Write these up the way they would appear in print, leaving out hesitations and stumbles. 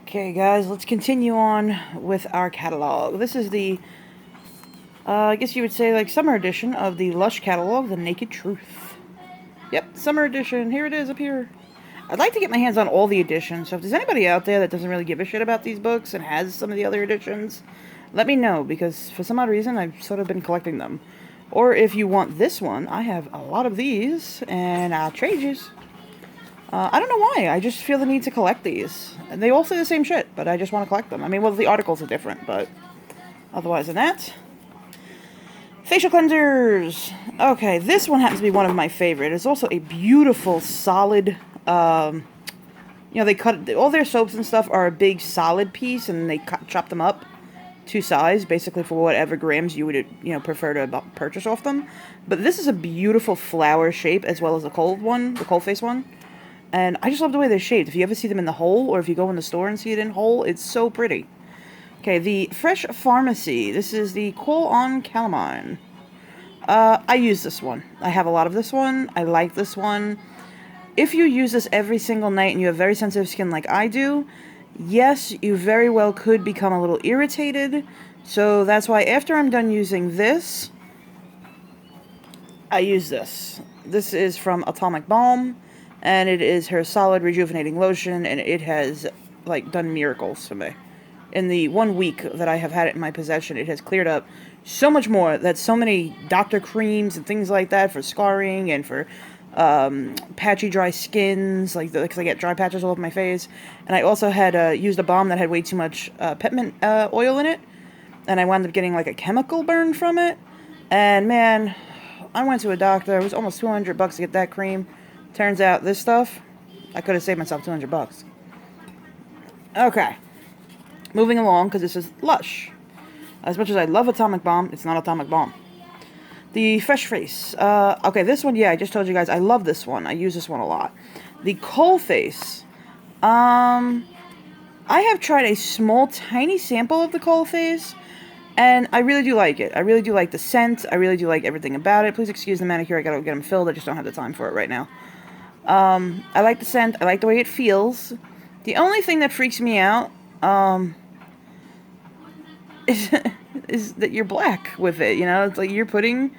Okay, guys, let's continue on with our catalog. This is the, I guess you would say, like, summer edition of the Lush catalog, The Naked Truth. Yep, summer edition. Here it is, up here. I'd like to get my hands on all the editions, so if there's anybody out there that doesn't really give a shit about these books and has some of the other editions, let me know, because for some odd reason, I've sort of been collecting them. Or if you want this one, I have a lot of these, and I'll trade you. I don't know why, I just feel the need to collect these. And they all say the same shit, but I just want to collect them. I mean, well, the articles are different, but otherwise than that. Facial cleansers! Okay, this one happens to be one of my favorite. It's also a beautiful, solid, you know, they cut, all their soaps and stuff are a big solid piece, and they chop them up to size, basically for whatever grams you would, you know, prefer to purchase off them. But this is a beautiful flower shape, as well as the cold one, the cold face one. And I just love the way they're shaped. If you ever see them in the whole, or if you go in the store and see it in whole, it's so pretty. Okay, the Fresh Pharmacy. This is the Call on Calamine. I use this one. I have a lot of this one. I like this one. If you use this every single night and you have very sensitive skin like I do, yes, you very well could become a little irritated. So that's why after I'm done using this, I use this. This is from Atomic Balm. And it is her solid rejuvenating lotion, and it has, like, done miracles for me. In the 1 week that I have had it in my possession, it has cleared up so much more that so many doctor creams and things like that for scarring and for patchy dry skins, like, because I get dry patches all over my face. And I also had used a balm that had way too much peppermint oil in it, and I wound up getting, like, a chemical burn from it. And, man, I went to a doctor. It was almost $200 to get that cream. Turns out this stuff, I could have saved myself $200. Okay. Moving along, because this is Lush. As much as I love Atomic Balm, it's not Atomic Balm. The Fresh Face. Okay, this one, yeah, I just told you guys, I love this one. I use this one a lot. The Coal Face. I have tried a small, tiny sample of the Coal Face, and I really do like it. I really do like the scent. I really do like everything about it. Please excuse the manicure. I gotta get them filled. I just don't have the time for it right now. I like the scent. I like the way it feels. The only thing that freaks me out, is that you're black with it, you know? It's like you're putting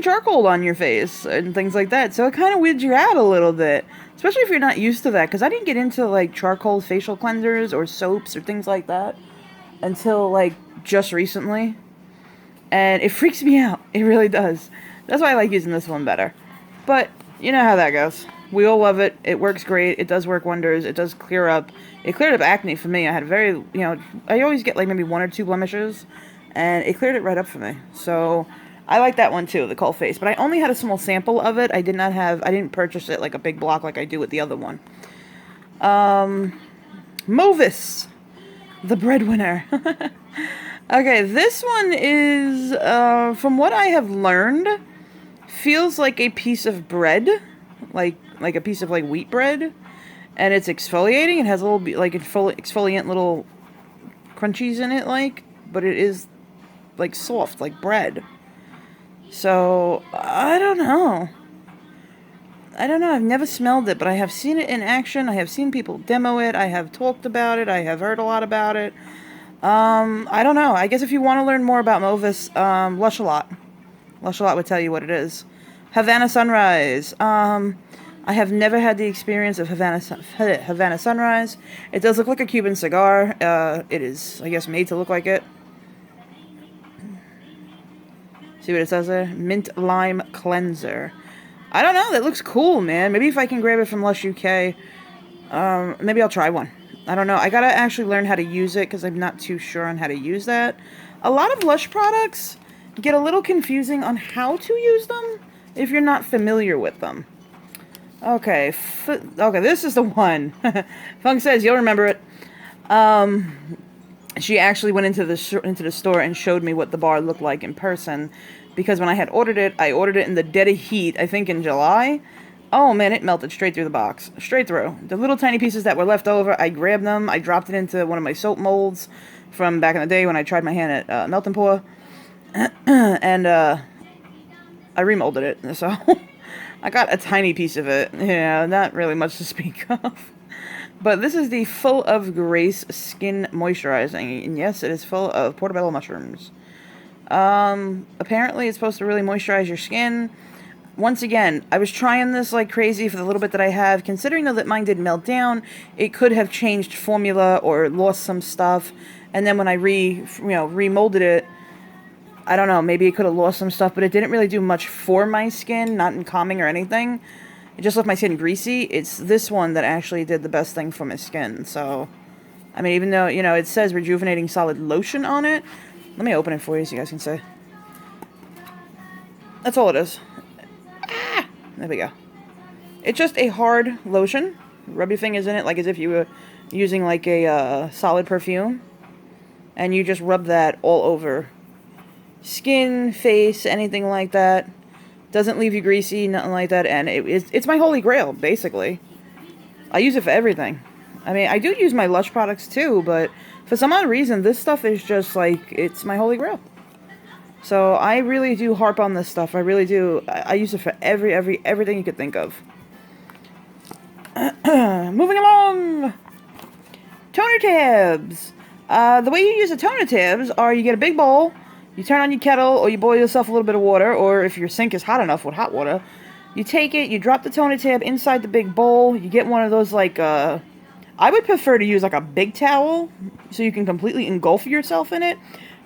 charcoal on your face and things like that. So it kind of weirds you out a little bit, especially if you're not used to that, because I didn't get into, like, charcoal facial cleansers or soaps or things like that until, like, just recently. And it freaks me out. It really does. That's why I like using this one better. But you know how that goes. We all love it. It works great. It does work wonders. It does clear up. It cleared up acne for me. I had very, you know, I always get like maybe 1 or 2 blemishes, and it cleared it right up for me. So I like that one too, the Coal Face. But I only had a small sample of it. I didn't purchase it like a big block like I do with the other one. Movis, the breadwinner. Okay, this one is, from what I have learned, feels like a piece of bread, like a piece of, like, wheat bread, and it's exfoliating. It has a little, like, exfoliant little crunchies in it, like, but it is, like, soft, like bread. So, I don't know. I've never smelled it, but I have seen it in action. I have seen people demo it. I have talked about it. I have heard a lot about it. I don't know. I guess if you want to learn more about Movis, Lush a Lot. Lush a Lot would tell you what it is. Havana Sunrise. I have never had the experience of Havana Sunrise. It does look like a Cuban cigar. It is, I guess, made to look like it. See what it says there? Mint Lime Cleanser. I don't know. That looks cool, man. Maybe if I can grab it from Lush UK, maybe I'll try one. I don't know. I gotta actually learn how to use it because I'm not too sure on how to use that. A lot of Lush products get a little confusing on how to use them if you're not familiar with them. Okay, okay, this is the one. Fung says you'll remember it. She actually went into the store and showed me what the bar looked like in person, because when I had ordered it, I ordered it in the dead of heat, I think in July. Oh man, it melted straight through the box. Straight through. The little tiny pieces that were left over, I grabbed them, I dropped it into one of my soap molds from back in the day when I tried my hand at Melt and Pour. And I remolded it, so I got a tiny piece of it. Yeah, not really much to speak of. But this is the Full of Grace Skin Moisturizing. And yes, it is full of portobello mushrooms. Apparently it's supposed to really moisturize your skin. Once again, I was trying this like crazy for the little bit that I have. Considering though that mine did melt down, it could have changed formula or lost some stuff. And then when I remolded it, I don't know, maybe it could have lost some stuff, but it didn't really do much for my skin, not in calming or anything. It just left my skin greasy. It's this one that actually did the best thing for my skin. So, I mean, even though, you know, it says rejuvenating solid lotion on it. Let me open it for you so you guys can see. That's all it is. Ah, there we go. It's just a hard lotion. Rub your fingers in it like as if you were using like a solid perfume. And you just rub that all over. Skin, face, anything like that. Doesn't leave you greasy, nothing like that. And it's my holy grail, basically. I use it for everything. I mean, I do use my Lush products too, but for some odd reason, this stuff is just like, it's my holy grail. So I really do harp on this stuff. I really do. I use it for everything you could think of. Moving along. Toner tabs. The way you use the toner tabs are you get a big bowl, you turn on your kettle, or you boil yourself a little bit of water, or if your sink is hot enough with hot water, you take it, you drop the toner tab inside the big bowl, you get one of those like, I would prefer to use like a big towel, so you can completely engulf yourself in it.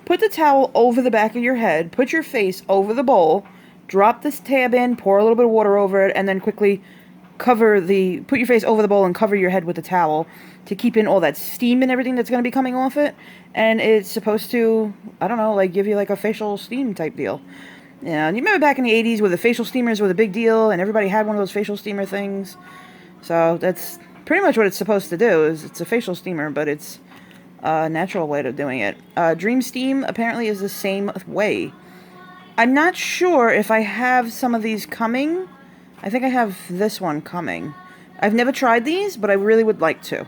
Put the towel over the back of your head, put your face over the bowl, drop this tab in, pour a little bit of water over it, and then quickly put your face over the bowl and cover your head with the towel to keep in all that steam and everything that's going to be coming off it. And it's supposed to, I don't know, like give you like a facial steam type deal. Yeah, you remember back in the 80s where the facial steamers were the big deal and everybody had one of those facial steamer things? So that's pretty much what it's supposed to do. Is it's a facial steamer, but it's a natural way of doing it. Dream Steam apparently is the same way. I'm not sure if I have some of these coming. I think I have this one coming. I've never tried these, but I really would like to.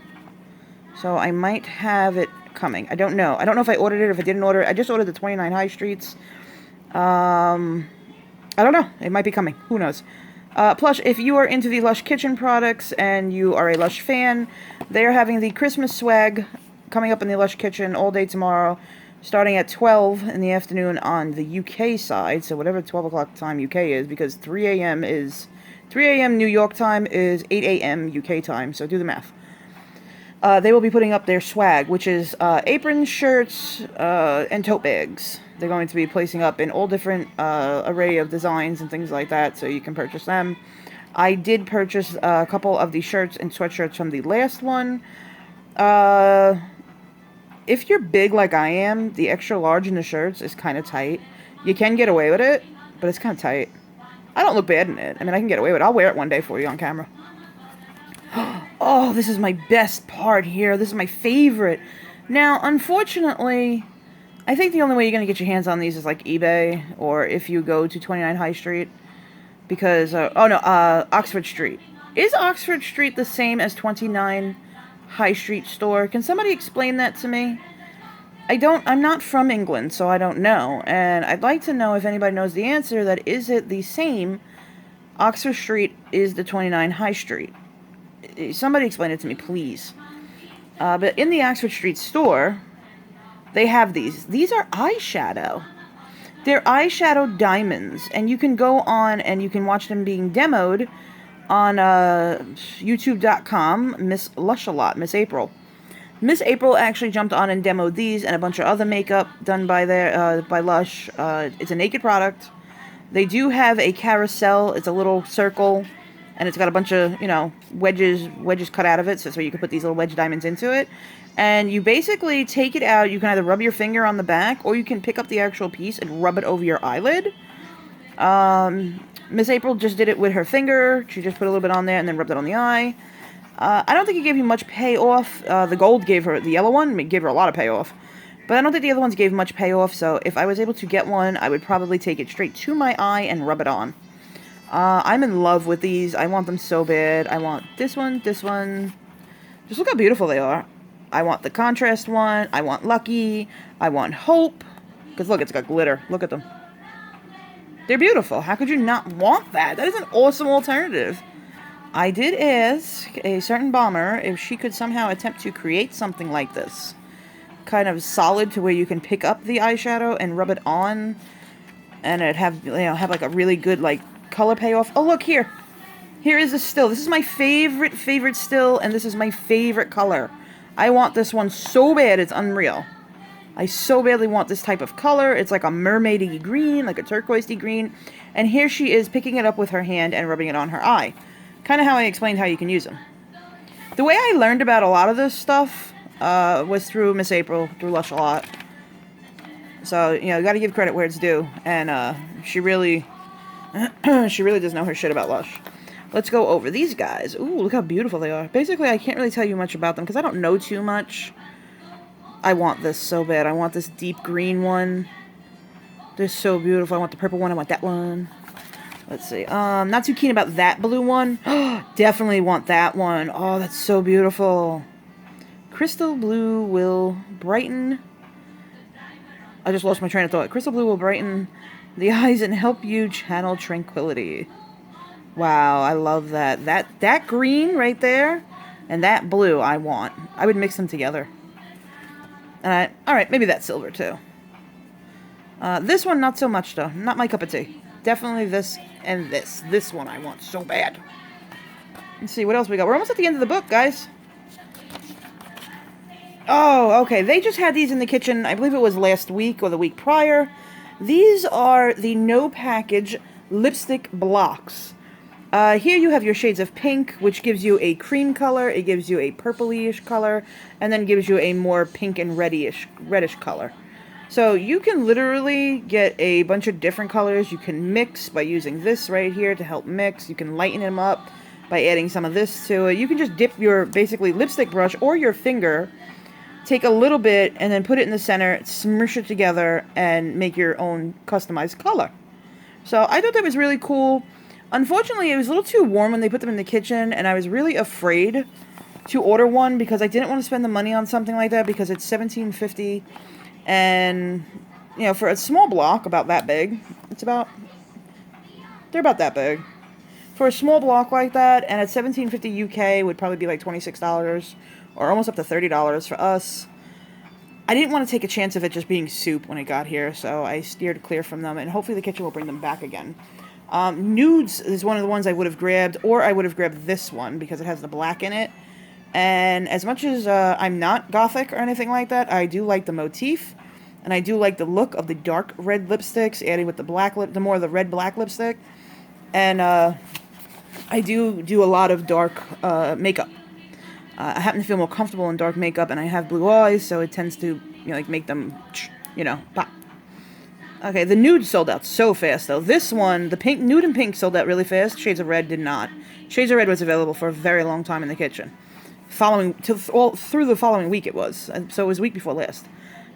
So I might have it coming. I don't know. I don't know if I ordered it or if I didn't order it. I just ordered the 29 High Streets. I don't know. It might be coming. Who knows? Plus, if you are into the Lush kitchen products and you are a Lush fan, they are having the Christmas swag coming up in the Lush kitchen all day tomorrow, starting at 12 in the afternoon on the UK side. So whatever 12 o'clock time UK is, because 3 a.m. New York time is 8 a.m. UK time. So do the math. They will be putting up their swag, which is aprons, shirts, and tote bags. They're going to be placing up in all different array of designs and things like that, so you can purchase them. I did purchase a couple of the shirts and sweatshirts from the last one. If you're big like I am, the extra large in the shirts is kind of tight. You can get away with it, but it's kind of tight. I don't look bad in it. I mean, I can get away with it. I'll wear it one day for you on camera. Oh, this is my best part here. This is my favorite. Now, unfortunately, I think the only way you're going to get your hands on these is like eBay, or if you go to 29 High Street, because, Oxford Street. Is Oxford Street the same as 29 High Street store? Can somebody explain that to me? I'm not from England, so I don't know, and I'd like to know if anybody knows the answer, that is it the same? Oxford Street is the 29 High Street. Somebody explain it to me, please. But in the Oxford Street store, they have these. These are eyeshadow. They're eyeshadow diamonds, and you can go on and you can watch them being demoed on YouTube.com. Miss Lush-a-lot, Miss April. Miss April actually jumped on and demoed these and a bunch of other makeup done by Lush. It's a naked product. They do have a carousel. It's a little circle, and it's got a bunch of, wedges cut out of it, so you can put these little wedge diamonds into it. And you basically take it out. You can either rub your finger on the back, or you can pick up the actual piece and rub it over your eyelid. Miss April just did it with her finger. She just put a little bit on there and then rubbed it on the eye. I don't think it gave you much payoff. The gold gave her, the yellow one, gave her a lot of payoff. But I don't think the other ones gave much payoff, so if I was able to get one, I would probably take it straight to my eye and rub it on. I'm in love with these. I want them so bad. I want this one. Just look how beautiful they are. I want the contrast one. I want Lucky. I want Hope. Because look, it's got glitter. Look at them. They're beautiful. How could you not want that? That is an awesome alternative. I did ask a certain bomber if she could somehow attempt to create something like this. Kind of solid to where you can pick up the eyeshadow and rub it on. And it'd have, have like a really good, like, color payoff. Oh, look here. Here is the still. This is my favorite still, and this is my favorite color. I want this one so bad, it's unreal. I so badly want this type of color. It's like a mermaidy green, like a turquoisey green. And here she is picking it up with her hand and rubbing it on her eye. Kind of how I explained how you can use them. The way I learned about a lot of this stuff was through Miss April, through Lush a lot. So, you got to give credit where it's due. And she really does know her shit about Lush. Let's go over these guys. Ooh, look how beautiful they are. Basically, I can't really tell you much about them because I don't know too much. I want this so bad. I want this deep green one. They're so beautiful. I want the purple one. I want that one. Let's see. Not too keen about that blue one. Definitely want that one. Oh, that's so beautiful. Crystal blue will brighten. I just lost my train of thought. Crystal blue will brighten the eyes and help you channel tranquility. Wow, I love that. That green right there and that blue I want. I would mix them together. And alright, maybe that silver too. This one, not so much though. Not my cup of tea. Definitely this and this. This one I want so bad. Let's see, what else we got? We're almost at the end of the book, guys. Oh, okay. They just had these in the kitchen. I believe it was last week or the week prior. These are the no package lipstick blocks. Here you have your shades of pink, which gives you a cream color. It gives you a purpley-ish color, and then gives you a more pink and reddish color. So you can literally get a bunch of different colors. You can mix by using this right here to help mix. You can lighten them up by adding some of this to it. You can just dip your, basically, lipstick brush or your finger, take a little bit, and then put it in the center, smush it together, and make your own customized color. So I thought that was really cool. Unfortunately, it was a little too warm when they put them in the kitchen, and I was really afraid to order one because I didn't want to spend the money on something like that because it's $17.50, and, for a small block about that big, they're about that big. For a small block like that, and at $17.50 UK would probably be like $26, or almost up to $30 for us. I didn't want to take a chance of it just being soup when it got here, so I steered clear from them, and hopefully the kitchen will bring them back again. Nudes is one of the ones I would have grabbed, or I would have grabbed this one because it has the black in it. And as much as I'm not gothic or anything like that, I do like the motif, and I do like the look of the dark red lipsticks added with the black the more of the red-black lipstick. And I do a lot of dark makeup. I happen to feel more comfortable in dark makeup, and I have blue eyes, so it tends to make them pop. Okay, the nude sold out so fast, though. This one, the pink, nude and pink sold out really fast. Shades of Red did not. Shades of Red was available for a very long time in the kitchen. Through the following week it was. So it was week before last.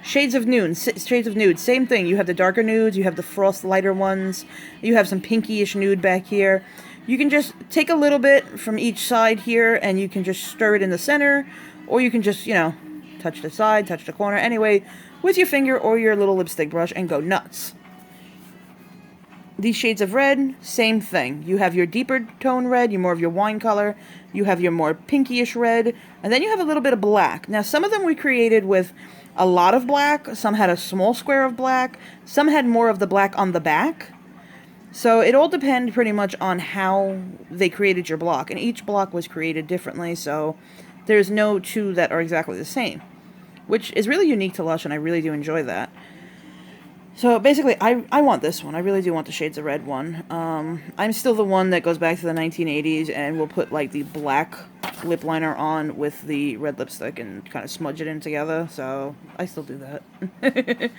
Shades of Nude, same thing. You have the darker nudes, you have the frost lighter ones, you have some pinky-ish nude back here. You can just take a little bit from each side here, and you can just stir it in the center, or you can just, touch the side, touch the corner. Anyway, with your finger or your little lipstick brush and go nuts. These shades of red, same thing. You have your deeper tone red, more of your wine color. You have your more pinky-ish red. And then you have a little bit of black. Now, some of them we created with a lot of black. Some had a small square of black. Some had more of the black on the back. So it all depends pretty much on how they created your block. And each block was created differently, so there's no two that are exactly the same, which is really unique to Lush, and I really do enjoy that. So basically, I want this one. I really do want the Shades of Red one. I'm still the one that goes back to the 1980s and will put like the black lip liner on with the red lipstick and kind of smudge it in together. So I still do that.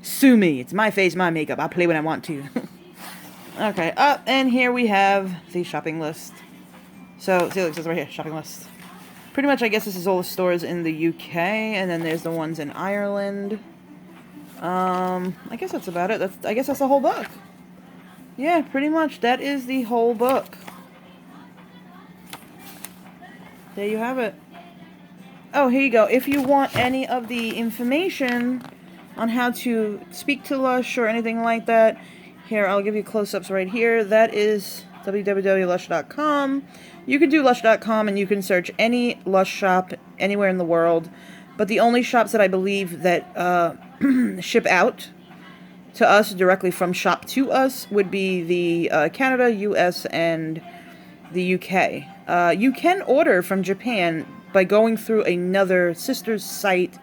Sue me. It's my face, my makeup. I play when I want to. Okay, and here we have the shopping list. So, see, it says right here, shopping list. Pretty much, I guess this is all the stores in the UK, and then there's the ones in Ireland. I guess that's about it. I guess that's the whole book. Yeah, pretty much, that is the whole book. There you have it. Oh, here you go. If you want any of the information on how to speak to Lush or anything like that, here, I'll give you close-ups right here. That is www.lush.com. You can do lush.com and you can search any Lush shop anywhere in the world. But the only shops that I believe that ship out to us directly from shop to us would be the Canada, US, and the UK. You can order from Japan by going through another sister's site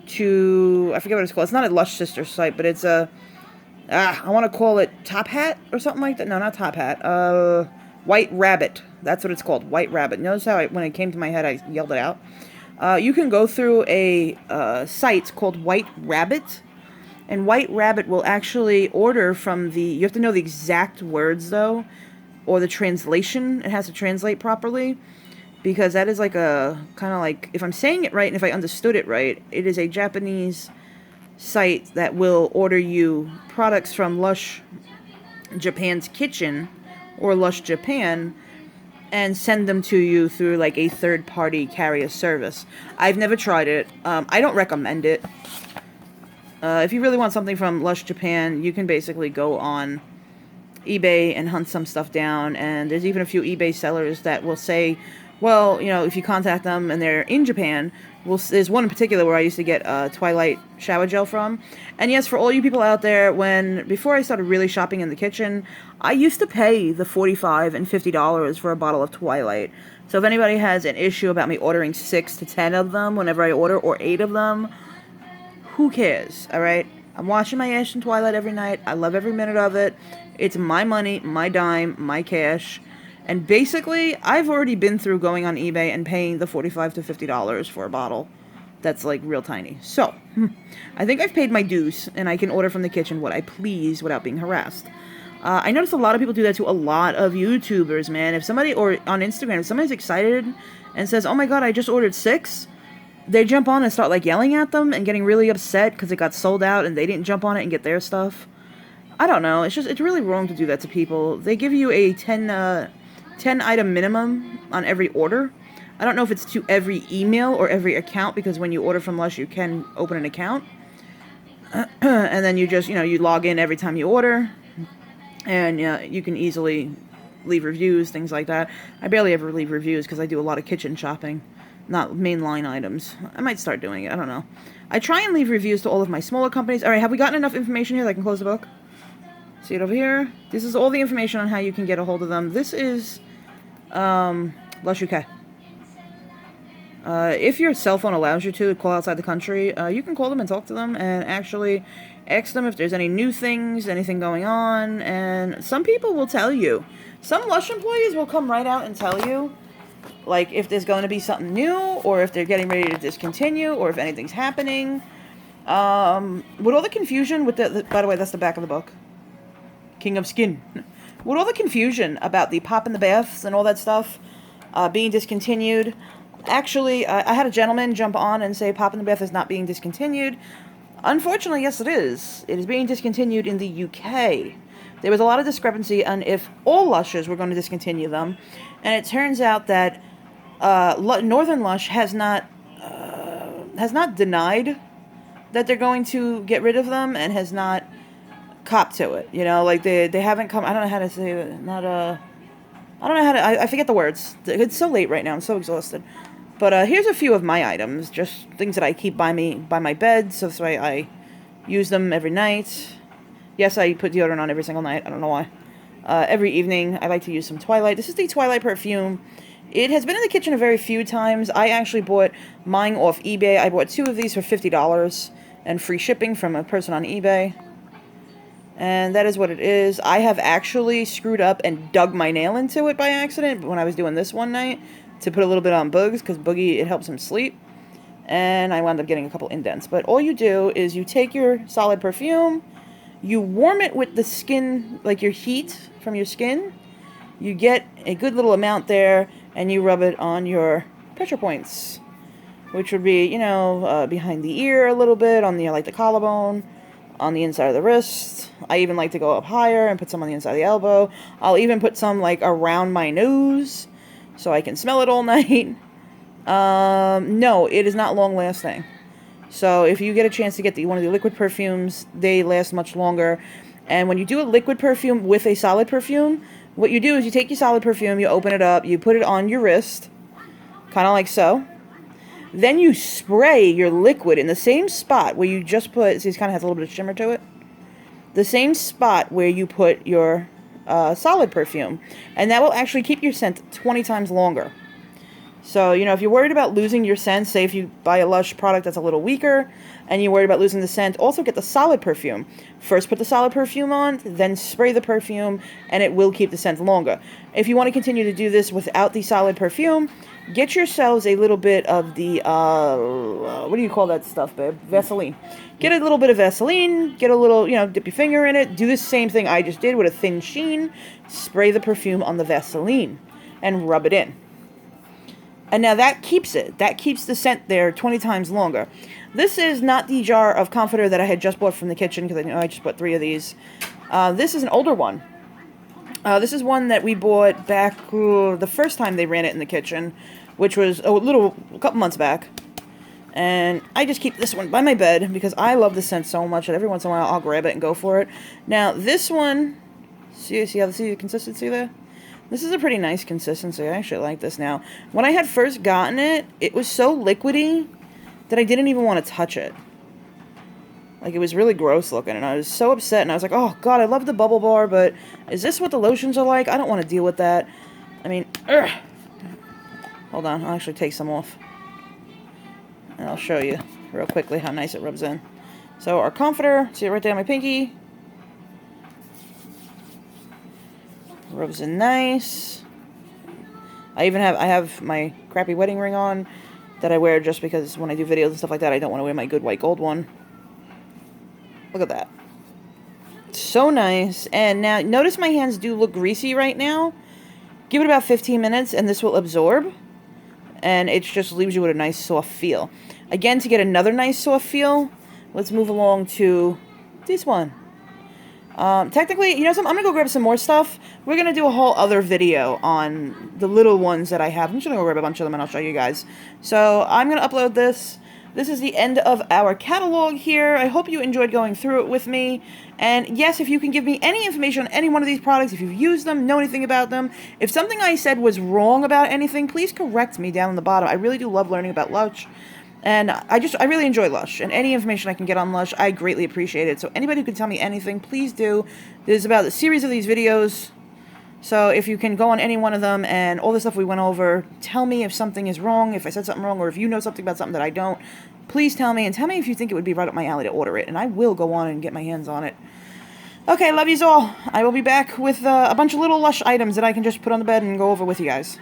to, I forget what it's called. It's not a Lush sister site, but it's a, I want to call it Top Hat or something like that. No, not Top Hat. White Rabbit. That's what it's called, White Rabbit. Notice how when it came to my head, I yelled it out. You can go through a site called White Rabbit, and White Rabbit will actually order from the, you have to know the exact words though, or the translation. It has to translate properly, because that is like a, kind of like, if I'm saying it right and if I understood it right, it is a Japanese site that will order you products from Lush Japan's Kitchen, or Lush Japan, and send them to you through like a third-party carrier service. I've never tried it. I don't recommend it. If you really want something from Lush Japan, you can basically go on eBay and hunt some stuff down, and there's even a few eBay sellers that will say, well, you know, if you contact them and they're in Japan, there's one in particular where I used to get Twilight shower gel from. And yes, for all you people out there, before I started really shopping in the kitchen, I used to pay the $45 and $50 for a bottle of Twilight. So if anybody has an issue about me ordering 6 to 10 of them whenever I order, or 8 of them, who cares, alright? I'm washing my ass in Twilight every night. I love every minute of it. It's my money, my dime, my cash. And basically, I've already been through going on eBay and paying the $45 to $50 for a bottle that's like real tiny. So, I think I've paid my dues, and I can order from the kitchen what I please without being harassed. I noticed a lot of people do that to a lot of YouTubers, man. If somebody, or on Instagram, if somebody's excited and says, oh my god, I just ordered 6, they jump on and start like yelling at them and getting really upset because it got sold out and they didn't jump on it and get their stuff. I don't know. It's really wrong to do that to people. They give you a 10 item minimum on every order. I don't know if it's to every email or every account, because when you order from Lush, you can open an account. And then you just, you log in every time you order. And you can easily leave reviews, things like that. I barely ever leave reviews because I do a lot of kitchen shopping, not mainline items. I might start doing it. I don't know. I try and leave reviews to all of my smaller companies. All right, have we gotten enough information here that I can close the book? See it over here? This is all the information on how you can get a hold of them. This is Lush UK. If your cell phone allows you to call outside the country, you can call them and talk to them and actually ask them if there's any new things, anything going on, and some people will tell you. Some Lush employees will come right out and tell you, like, if there's going to be something new, or if they're getting ready to discontinue, or if anything's happening. With all the confusion with by the way, that's the back of the book. King of Skin. With all the confusion about the pop in the baths and all that stuff being discontinued, actually, I had a gentleman jump on and say pop in the bath is not being discontinued. Unfortunately, yes, it is. It is being discontinued in the UK. There was a lot of discrepancy on if all Lushes were going to discontinue them, and it turns out that Northern Lush has not denied that they're going to get rid of them, and has not copped to it. Like they haven't come. I don't know how to say it. I don't know how to. I forget the words. It's so late right now. I'm so exhausted. But here's a few of my items, just things that I keep by my bed, so this way I use them every night. Yes, I put deodorant on every single night. I don't know why. Every evening, I like to use some Twilight. This is the Twilight perfume. It has been in the kitchen a very few times. I actually bought mine off eBay. I bought 2 of these for $50 and free shipping from a person on eBay. And that is what it is. I have actually screwed up and dug my nail into it by accident when I was doing this one night to put a little bit on Boogs, because Boogie, it helps him sleep. And I wound up getting a couple indents. But all you do is you take your solid perfume, you warm it with the skin, like your heat from your skin. You get a good little amount there, and you rub it on your pressure points, which would be, behind the ear a little bit, on the, like the collarbone, on the inside of the wrist. I even like to go up higher and put some on the inside of the elbow. I'll even put some, like, around my nose, so I can smell it all night. No, it is not long lasting. So if you get a chance to get one of the liquid perfumes, they last much longer. And when you do a liquid perfume with a solid perfume, what you do is you take your solid perfume, you open it up, you put it on your wrist, kind of like so. Then you spray your liquid in the same spot where you just put, see, it kind of has a little bit of shimmer to it. The same spot where you put your solid perfume. And that will actually keep your scent 20 times longer. So, you know, if you're worried about losing your scent, say if you buy a Lush product that's a little weaker, and you're worried about losing the scent, also get the solid perfume. First put the solid perfume on, then spray the perfume, and it will keep the scent longer. If you want to continue to do this without the solid perfume, get yourselves a little bit of the, what do you call that stuff, babe? Vaseline. Get a little bit of Vaseline, get a little, you know, dip your finger in it, do the same thing I just did with a thin sheen, spray the perfume on the Vaseline, and rub it in. And now that keeps it. That keeps the scent there 20 times longer. This is not the jar of comforter that I had just bought from the kitchen, because I know I just bought 3 of these. This is an older one. This is one that we bought back the first time they ran it in the kitchen, which was a couple months back. And I just keep this one by my bed because I love the scent so much that every once in a while I'll grab it and go for it. Now this one, see the consistency there? This is a pretty nice consistency. I actually like this now. When I had first gotten it, it was so liquidy that I didn't even want to touch it. Like, it was really gross looking, and I was so upset, and I was like, oh, God, I love the bubble bar, but is this what the lotions are like? I don't want to deal with that. I mean, ugh. Hold on, I'll actually take some off. And I'll show you real quickly how nice it rubs in. So, our comforter, see it right there on my pinky? Rubs in nice. I have my crappy wedding ring on that I wear just because when I do videos and stuff like that, I don't want to wear my good white gold one. Look at that. So nice. And now, notice my hands do look greasy right now. Give it about 15 minutes and this will absorb. And it just leaves you with a nice soft feel. Again, to get another nice soft feel, let's move along to this one. Technically, you know something? I'm going to go grab some more stuff. We're going to do a whole other video on the little ones that I have. I'm just going to go grab a bunch of them and I'll show you guys. So, I'm going to upload this. This is the end of our catalog here. I hope you enjoyed going through it with me. And yes, if you can give me any information on any one of these products, if you've used them, know anything about them, if something I said was wrong about anything, please correct me down in the bottom. I really do love learning about Lush. And I really enjoy Lush, and any information I can get on Lush, I greatly appreciate it. So anybody who can tell me anything, please do. There's about a series of these videos, so if you can go on any one of them and all the stuff we went over, tell me if something is wrong, if I said something wrong, or if you know something about something that I don't, please tell me, and tell me if you think it would be right up my alley to order it, and I will go on and get my hands on it. Okay, love yous all. I will be back with a bunch of little Lush items that I can just put on the bed and go over with you guys.